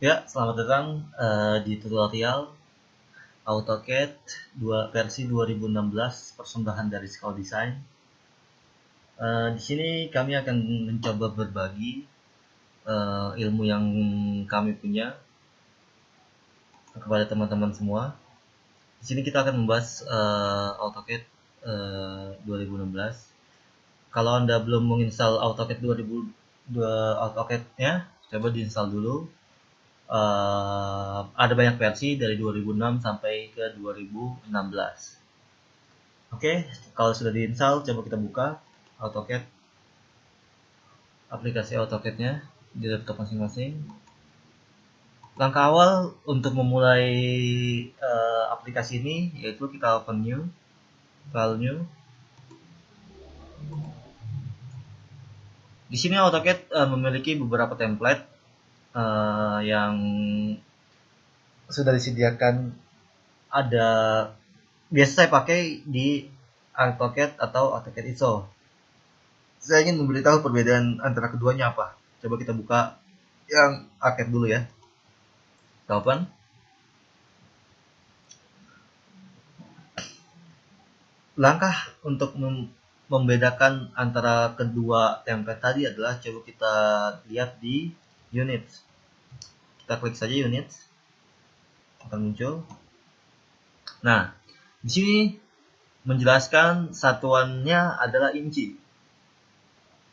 Ya, selamat datang di tutorial AutoCAD versi 2016 persembahan dari Sekolah Desain. Di sini kami akan mencoba berbagi ilmu yang kami punya kepada teman-teman semua. Di sini kita akan membahas AutoCAD 2016. Kalau Anda belum menginstal AutoCAD AutoCAD-nya, coba diinstal dulu. Ada banyak versi dari 2006 sampai ke 2016. Oke, kalau sudah diinstal, coba kita buka AutoCAD, aplikasi AutoCAD-nya di laptop masing-masing. Langkah awal untuk memulai aplikasi ini yaitu kita open new, file new. Di sini AutoCAD memiliki beberapa template yang sudah disediakan. Ada biasa saya pakai di AutoCAD atau AutoCAD ISO. Saya ingin memberitahu perbedaan antara keduanya apa. Coba kita buka yang AutoCAD dulu ya. Kita open. Langkah untuk membedakan antara kedua template tadi adalah coba kita lihat di units. Kita klik saja units, akan muncul. Nah, di sini menjelaskan satuannya adalah inci.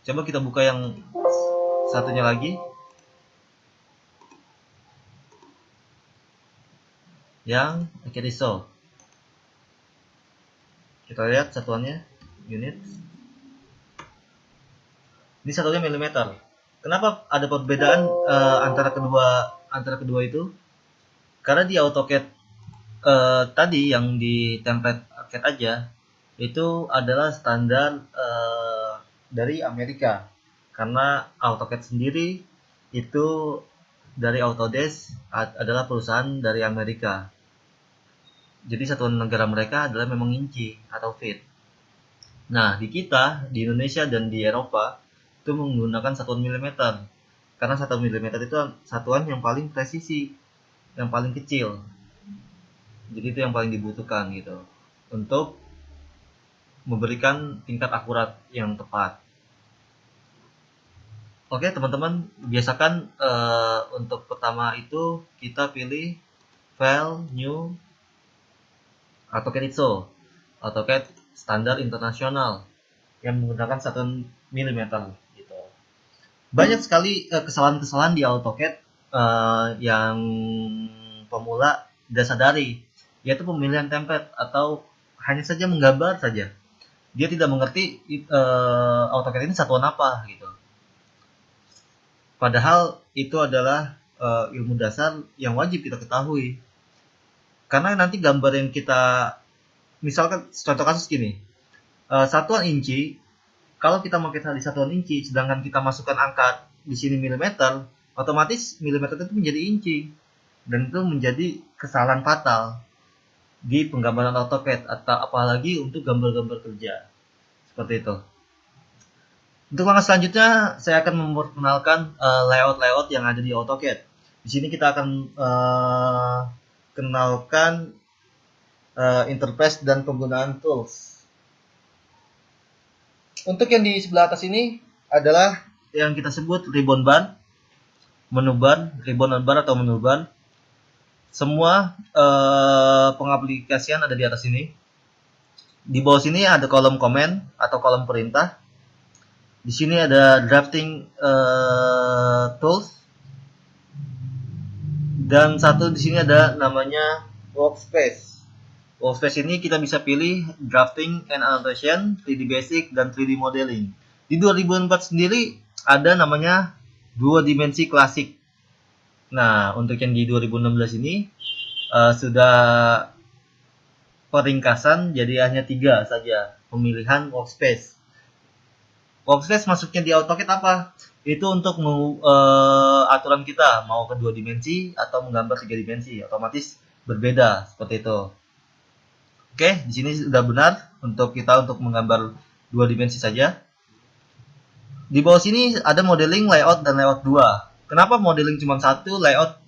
Coba kita buka yang satunya lagi. Yang AutoCAD ISO. Kita lihat satuannya unit. Ini satunya milimeter. Kenapa ada perbedaan antara kedua itu? Karena di AutoCAD tadi yang di template AutoCAD aja itu adalah standar dari Amerika. Karena AutoCAD sendiri itu dari Autodesk adalah perusahaan dari Amerika. Jadi satuan negara mereka adalah memang inci atau feet. Nah, di kita, di Indonesia dan di Eropa itu menggunakan satuan milimeter. Karena satuan milimeter itu satuan yang paling presisi, yang paling kecil. Jadi itu yang paling dibutuhkan gitu untuk memberikan tingkat akurat yang tepat. Oke teman-teman, biasakan untuk pertama itu kita pilih file new AutoCAD ISO, AutoCAD standar internasional yang menggunakan satuan milimeter gitu. Banyak sekali kesalahan-kesalahan di AutoCAD yang pemula tidak sadari, yaitu pemilihan template atau hanya saja menggambar saja. Dia tidak mengerti AutoCAD ini satuan apa gitu. Padahal itu adalah ilmu dasar yang wajib kita ketahui. Karena nanti gambar yang kita, misalkan contoh kasus gini, satuan inci, kalau kita pakai tadi satuan inci, sedangkan kita masukkan angka di sini milimeter, otomatis milimeter itu menjadi inci, dan itu menjadi kesalahan fatal di penggambaran AutoCAD atau apalagi untuk gambar-gambar kerja seperti itu. Untuk langkah selanjutnya, saya akan memperkenalkan layout-layout yang ada di AutoCAD. Di sini kita akan kenalkan interface dan penggunaan tools. Untuk yang di sebelah atas ini adalah yang kita sebut ribbon bar, menu bar, ribbon bar atau menu bar. Semua pengaplikasian ada di atas ini. Di bawah sini ada kolom komen atau kolom perintah. Di sini ada drafting tools. Dan satu di sini ada namanya workspace. Workspace ini kita bisa pilih drafting and annotation, 3D basic, dan 3D modeling. Di 2004 sendiri ada namanya 2 dimensi klasik. Nah, untuk yang di 2016 ini sudah peringkasan jadi hanya 3 saja pemilihan workspace. Workspace masuknya di AutoCAD apa? Itu untuk aturan kita mau ke 2 dimensi atau menggambar 3 dimensi, otomatis berbeda seperti itu. Oke, di sini sudah benar untuk kita untuk menggambar 2 dimensi saja. Di bawah sini ada modeling, layout, dan layout 2. Kenapa modeling cuma 1, layout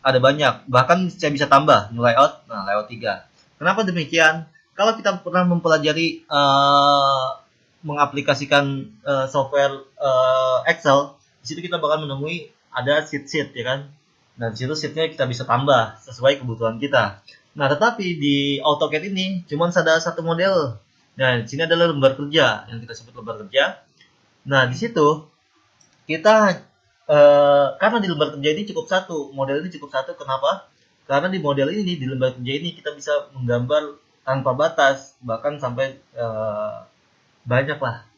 ada banyak, bahkan saya bisa tambah new layout. Nah, layout 3. Kenapa demikian? Kalau kita pernah mempelajari mengaplikasikan software Excel, di situ kita bakal menemui ada sheet ya kan. Dan di situ sheetnya kita bisa tambah sesuai kebutuhan kita. Nah, tetapi di AutoCAD ini cuma ada satu model. Nah, di sini adalah lembar kerja yang kita sebut lembar kerja. Nah, di situ kita karena di lembar kerja ini cukup satu, model ini cukup satu. Kenapa? Karena di model ini, di lembar kerja ini kita bisa menggambar tanpa batas, bahkan sampai banyak lah,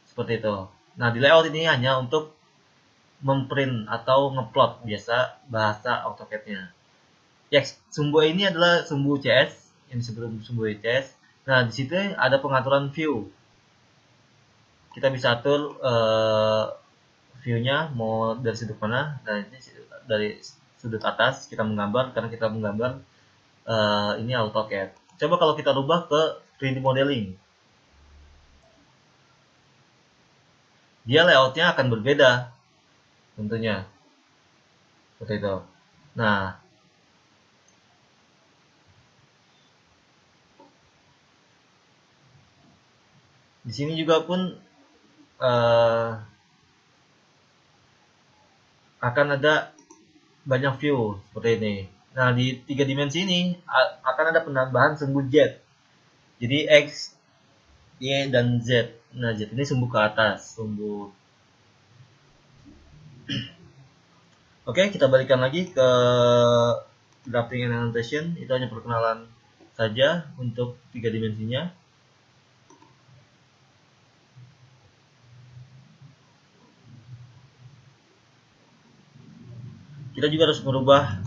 seperti itu. Nah, di layout ini hanya untuk memprint atau ngeplot, biasa bahasa AutoCAD-nya. Ya, sumbu ini adalah sumbu CS, yang disebut sumbu CS. Nah, di situ ada pengaturan view. Kita bisa atur view-nya mau dari sudut mana. Nah, ini dari sudut atas kita menggambar, karena kita menggambar ini AutoCAD. Coba kalau kita rubah ke 3D modeling, dia layoutnya akan berbeda tentunya, seperti itu. Nah, di sini juga pun akan ada banyak view seperti ini. Nah, di 3 dimensi ini akan ada penambahan sumbu Z. Jadi X, Y, dan Z. Nah, Z ini sumbu ke atas, sumbu. Oke, kita balikan lagi ke drafting and annotation. Itu hanya perkenalan saja untuk 3 dimensinya. Kita juga harus merubah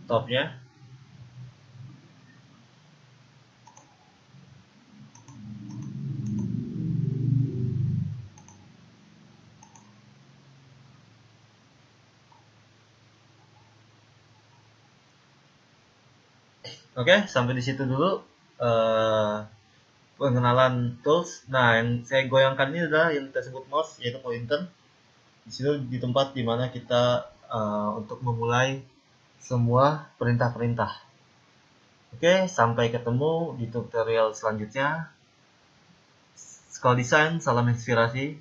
topnya. Oke, sampai di situ dulu pengenalan tools. Nah, yang saya goyangkan ini adalah yang kita sebut mouse, yaitu pointer. Di situ di tempat dimana kita untuk memulai semua perintah-perintah. Oke, sampai ketemu di tutorial selanjutnya. Sekolah Desain, salam inspirasi.